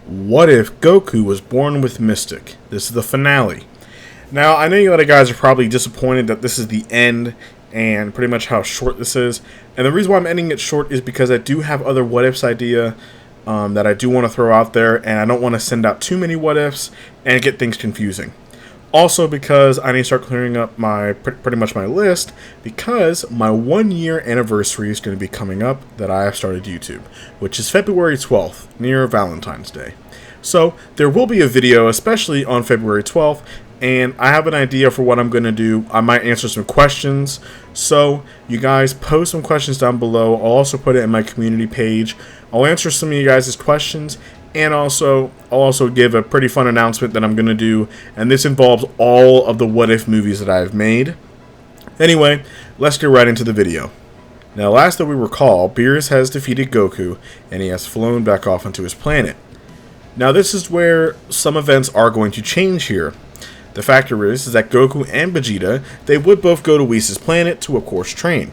What if Goku was born with Mystic? This is the finale. Now, I know you other guys are probably disappointed that this is the end and pretty much how short this is. And the reason why I'm ending it short is because I do have other what ifs idea that I do want to throw out there, and I don't want to send out too many what ifs and get things confusing. Also, because I need to start clearing up my pretty much my list, because my 1 year anniversary is going to be coming up that I have started YouTube, which is February 12th, near Valentine's Day. So there will be a video, especially on February 12th, and I have an idea for what I'm going to do. I might answer some questions, so you guys post some questions down below. I'll also put it in my community page. I'll answer some of you guys' questions, and I'll also give a pretty fun announcement that I'm going to do, and this involves all of the what if movies that I've made. Anyway, let's get right into the video. Now, last that we recall, Beerus has defeated Goku, and he has flown back off onto his planet. Now, this is where some events are going to change here. The factor is that Goku and Vegeta, they would both go to Whis' planet to, of course, train.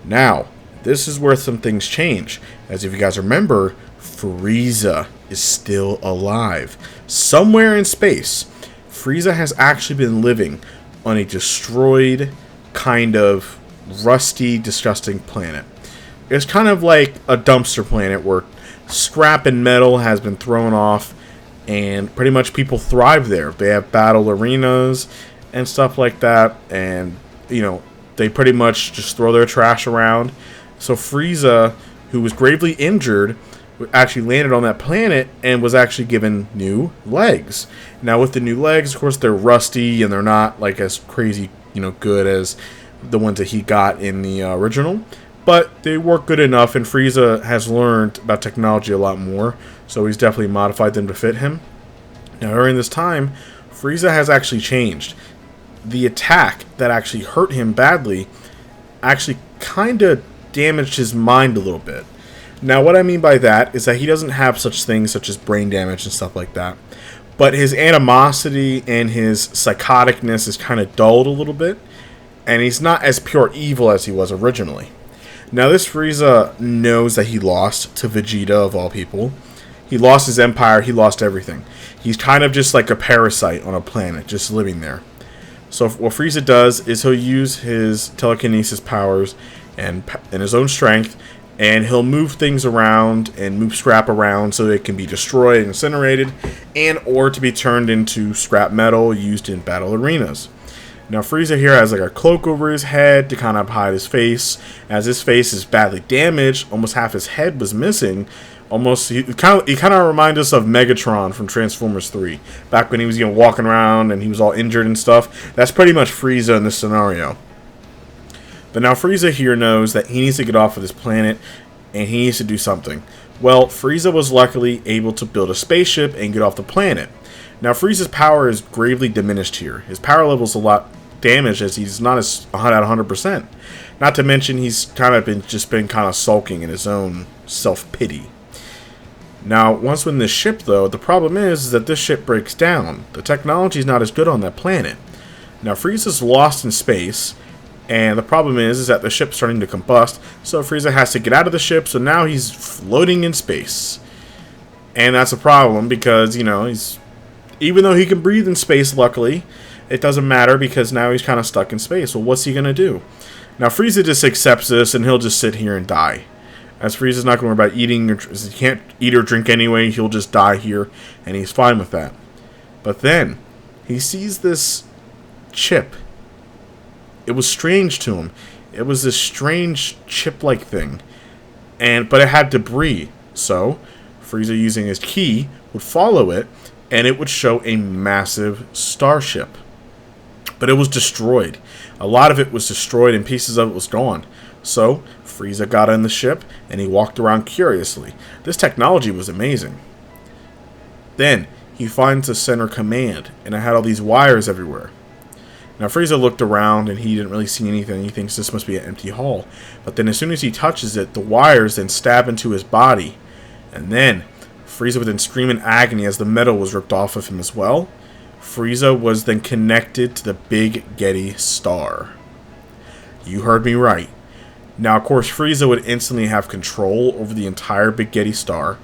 Now, this is where some things change, as if you guys remember, Frieza is still alive. Somewhere in space, Frieza has actually been living on a destroyed, kind of rusty, disgusting planet. It's kind of like a dumpster planet where scrap and metal has been thrown off, and pretty much people thrive there. They have battle arenas and stuff like that, and, you know, they pretty much just throw their trash around. So Frieza, who was gravely injured, actually landed on that planet and was actually given new legs. Now, with the new legs, of course, they're rusty and they're not like as crazy, good as the ones that he got in the original, but they work good enough, and Frieza has learned about technology a lot more, so he's definitely modified them to fit him. Now, during this time, Frieza has actually changed. The attack that actually hurt him badly actually kind of damaged his mind a little bit. Now, what I mean by that is that he doesn't have such things such as brain damage and stuff like that, but his animosity and his psychoticness is kind of dulled a little bit, and he's not as pure evil as he was originally. Now, this Frieza knows that he lost to Vegeta, of all people. He lost his empire, he lost everything. He's kind of just like a parasite on a planet, just living there. So what Frieza does is he'll use his telekinesis powers and his own strength, and he'll move things around and move scrap around so it can be destroyed and incinerated, and or to be turned into scrap metal used in battle arenas. Now, Frieza here has like a cloak over his head to kind of hide his face, as his face is badly damaged. Almost half his head was missing. He kind of reminds us of Megatron from Transformers 3, back when he was walking around and he was all injured and stuff. That's pretty much Frieza in this scenario. But now Frieza here knows that he needs to get off of this planet, and he needs to do something. Well, Frieza was luckily able to build a spaceship and get off the planet. Now, Frieza's power is gravely diminished here. His power level is a lot damaged, as he's not at 100%. Not to mention, he's kind of been kind of sulking in his own self-pity. Now, once we're in this ship, though, the problem is that this ship breaks down. The technology is not as good on that planet. Now, Frieza's lost in space, and the problem is that the ship's starting to combust, so Frieza has to get out of the ship, so now he's floating in space. And that's a problem because, even though he can breathe in space, luckily, it doesn't matter because now he's kind of stuck in space. Well, what's he going to do? Now, Frieza just accepts this, and he'll just sit here and die. As Frieza's not going to worry about eating, he can't eat or drink anyway, he'll just die here, and he's fine with that. But then, he sees this chip. It was strange to him. It was this strange chip-like thing, but it had debris. So, Frieza, using his ki, would follow it, and it would show a massive starship. But it was destroyed. A lot of it was destroyed, and pieces of it was gone. So, Frieza got in the ship, and he walked around curiously. This technology was amazing. Then, he finds the center command, and it had all these wires everywhere. Now, Frieza looked around, and he didn't really see anything. He thinks this must be an empty hall. But then as soon as he touches it, the wires then stab into his body. And then, Frieza would then scream in agony as the metal was ripped off of him as well. Frieza was then connected to the Big Getty Star. You heard me right. Now, of course, Frieza would instantly have control over the entire Big Getty Star.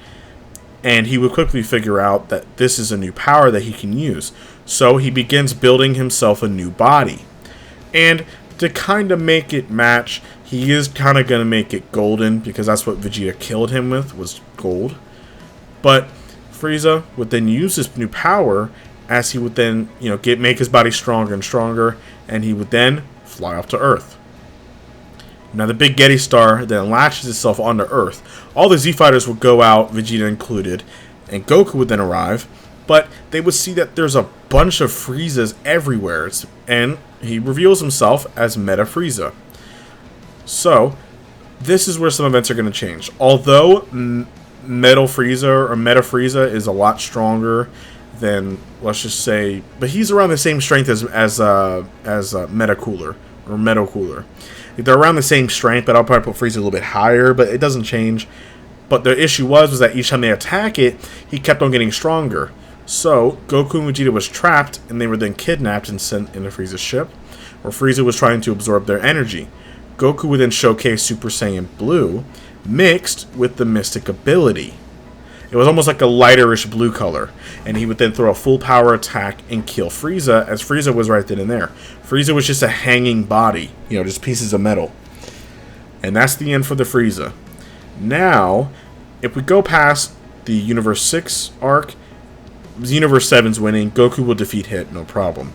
And he would quickly figure out that this is a new power that he can use. So he begins building himself a new body. And to kind of make it match, he is kind of going to make it golden, because that's what Vegeta killed him with, was gold. But Frieza would then use this new power as he would then, make his body stronger and stronger, and he would then fly off to Earth. Now the big Getty star then latches itself onto Earth. All the Z Fighters would go out, Vegeta included, and Goku would then arrive, but they would see that there's a bunch of Friezas everywhere, and he reveals himself as Meta Frieza. So, this is where some events are going to change. Although Meta Frieza is a lot stronger than, let's just say, but he's around the same strength as Meta Cooler, or Metal Cooler. They're around the same strength, but I'll probably put Frieza a little bit higher, but it doesn't change. But the issue was that each time they attack it, he kept on getting stronger. So, Goku and Vegeta was trapped, and they were then kidnapped and sent into Frieza's ship, where Frieza was trying to absorb their energy. Goku would then showcase Super Saiyan Blue, mixed with the Mystic ability. It was almost like a lighterish blue color, and he would then throw a full power attack and kill Frieza, as Frieza was right then and there. Frieza was just a hanging body, just pieces of metal. And that's the end for the Frieza. Now, if we go past the Universe 6 arc, Universe 7's winning, Goku will defeat Hit, no problem.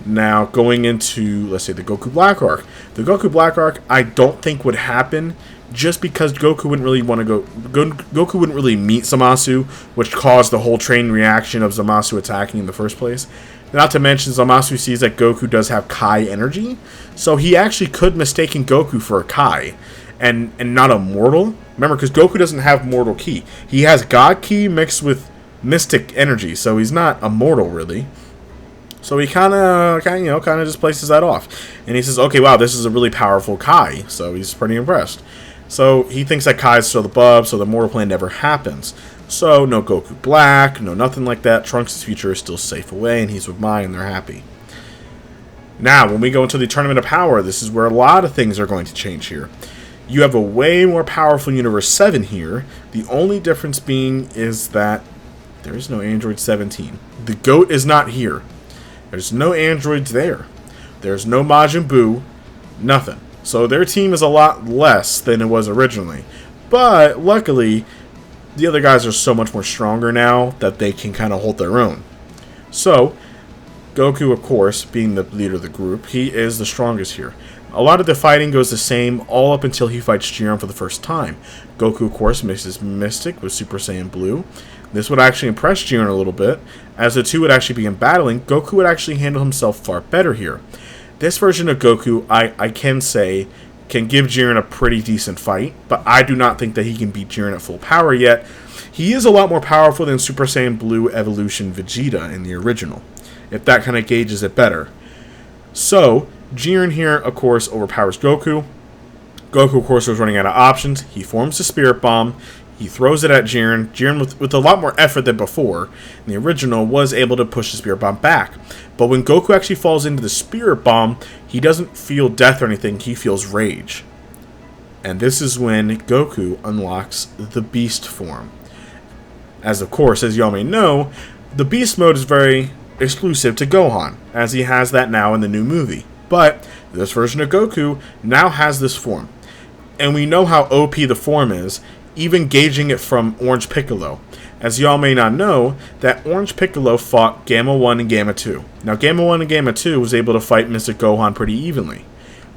Now, going into, let's say, the Goku Black arc. The Goku Black arc, I don't think would happen, just because Goku wouldn't really want to Goku wouldn't really meet Zamasu, which caused the whole train reaction of Zamasu attacking in the first place. Not to mention, Zamasu sees that Goku does have Kai energy, so he actually could mistaken Goku for a Kai, and not a mortal. Remember, because Goku doesn't have mortal ki. He has God ki mixed with mystic energy, so he's not a mortal, really. So he kind of just places that off. And he says, okay, wow, this is a really powerful Kai, so he's pretty impressed. So he thinks that Kai is still above, so the mortal plane never happens. So no Goku Black, no nothing like that. Trunks' future is still safe away, and he's with Mai, and they're happy. Now, when we go into the Tournament of Power, this is where a lot of things are going to change here. You have a way more powerful Universe 7 here. The only difference being is that there is no Android 17. The GOAT is not here. There's no androids there. There's no Majin Buu. Nothing. So their team is a lot less than it was originally. But luckily, the other guys are so much more stronger now that they can kind of hold their own. So, Goku, of course, being the leader of the group, he is the strongest here. A lot of the fighting goes the same all up until he fights Jiren for the first time. Goku, of course, mixes Mystic with Super Saiyan Blue. This would actually impress Jiren a little bit. As the two would actually begin battling, Goku would actually handle himself far better here. This version of Goku, I can say, can give Jiren a pretty decent fight, but I do not think that he can beat Jiren at full power yet. He is a lot more powerful than Super Saiyan Blue Evolution Vegeta in the original, if that kind of gauges it better. So, Jiren here, of course, overpowers Goku. Goku, of course, was running out of options. He forms the Spirit Bomb. He throws it at Jiren. Jiren, with a lot more effort than before, in the original, was able to push the Spirit Bomb back. But when Goku actually falls into the Spirit Bomb, he doesn't feel death or anything. He feels rage. And this is when Goku unlocks the Beast form. As, of course, as y'all may know, the Beast mode is very exclusive to Gohan, as he has that now in the new movie. But this version of Goku now has this form. And we know how OP the form is, even gauging it from Orange Piccolo. As y'all may not know, that Orange Piccolo fought Gamma 1 and Gamma 2. Now, Gamma 1 and Gamma 2 was able to fight Mystic Gohan pretty evenly.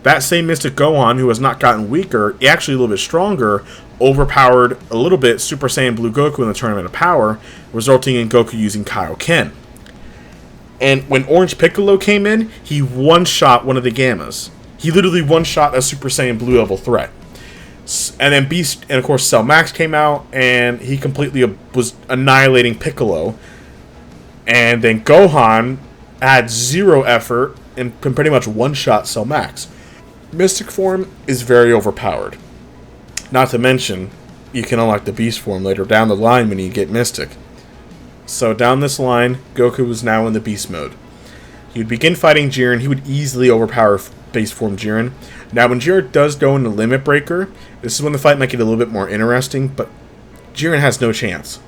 That same Mystic Gohan, who has not gotten weaker, actually a little bit stronger, overpowered a little bit Super Saiyan Blue Goku in the Tournament of Power, resulting in Goku using Kaioken. And when Orange Piccolo came in, he one-shot one of the Gammas. He literally one-shot a Super Saiyan Blue level threat. And then Beast, and of course Cell Max came out, and he completely was annihilating Piccolo. And then Gohan had zero effort and can pretty much one-shot Cell Max. Mystic form is very overpowered. Not to mention, you can unlock the Beast form later down the line when you get Mystic. So down this line, Goku was now in the Beast mode. He would begin fighting Jiren. He would easily overpower base form Jiren. Now when Jiren does go into Limit Breaker, this is when the fight might get a little bit more interesting, but Jiren has no chance.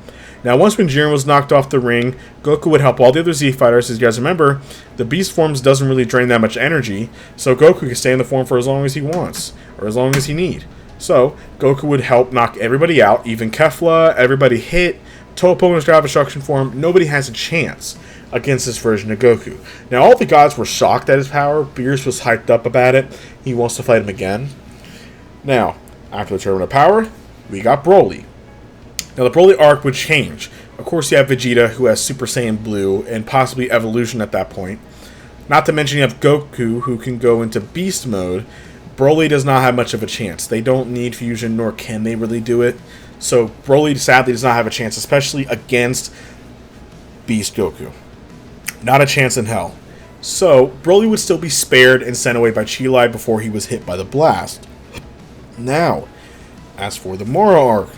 Now, once when Jiren was knocked off the ring, Goku would help all the other Z fighters. As you guys remember, the beast forms doesn't really drain that much energy, so Goku can stay in the form for as long as he wants, or as long as he need. So, Goku would help knock everybody out, even Kefla, everybody hit, Toe opponents grab destruction form. Nobody has a chance against this version of Goku. Now, all the gods were shocked at his power. Beerus was hyped up about it. He wants to fight him again. Now, after the Tournament of Power, we got Broly. Now, the Broly arc would change. Of course, you have Vegeta, who has Super Saiyan Blue, and possibly Evolution at that point. Not to mention you have Goku, who can go into Beast Mode. Broly does not have much of a chance. They don't need fusion, nor can they really do it. So, Broly sadly does not have a chance, especially against Beast Goku. Not a chance in hell. So, Broly would still be spared and sent away by Chi-Lai before he was hit by the blast. Now, as for the Moro arc,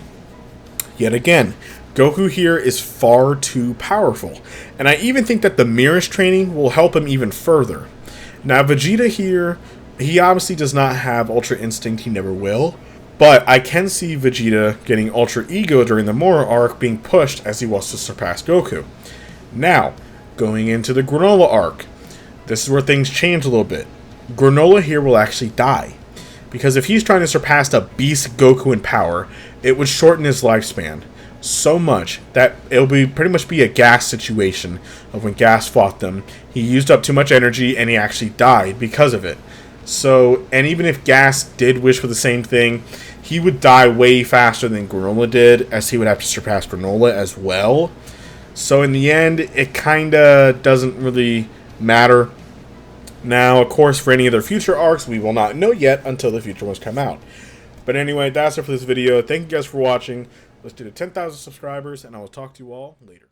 yet again, Goku here is far too powerful. And I even think that the Mirror's training will help him even further. Now, Vegeta here, he obviously does not have Ultra Instinct, he never will. But I can see Vegeta getting Ultra Ego during the Moro arc being pushed as he wants to surpass Goku. Now, going into the Granola arc, this is where things change a little bit. Granola here will actually die. Because if he's trying to surpass the Beast Goku in power, it would shorten his lifespan so much that it'll be pretty much be a Gas situation of when Gas fought them. He used up too much energy and he actually died because of it. So, and even if Gas did wish for the same thing, he would die way faster than Granola did, as he would have to surpass Granola as well. So in the end, it kinda doesn't really matter. Now, of course, for any other future arcs, we will not know yet until the future ones come out. But anyway, that's it for this video. Thank you guys for watching. Let's do the 10,000 subscribers, and I will talk to you all later.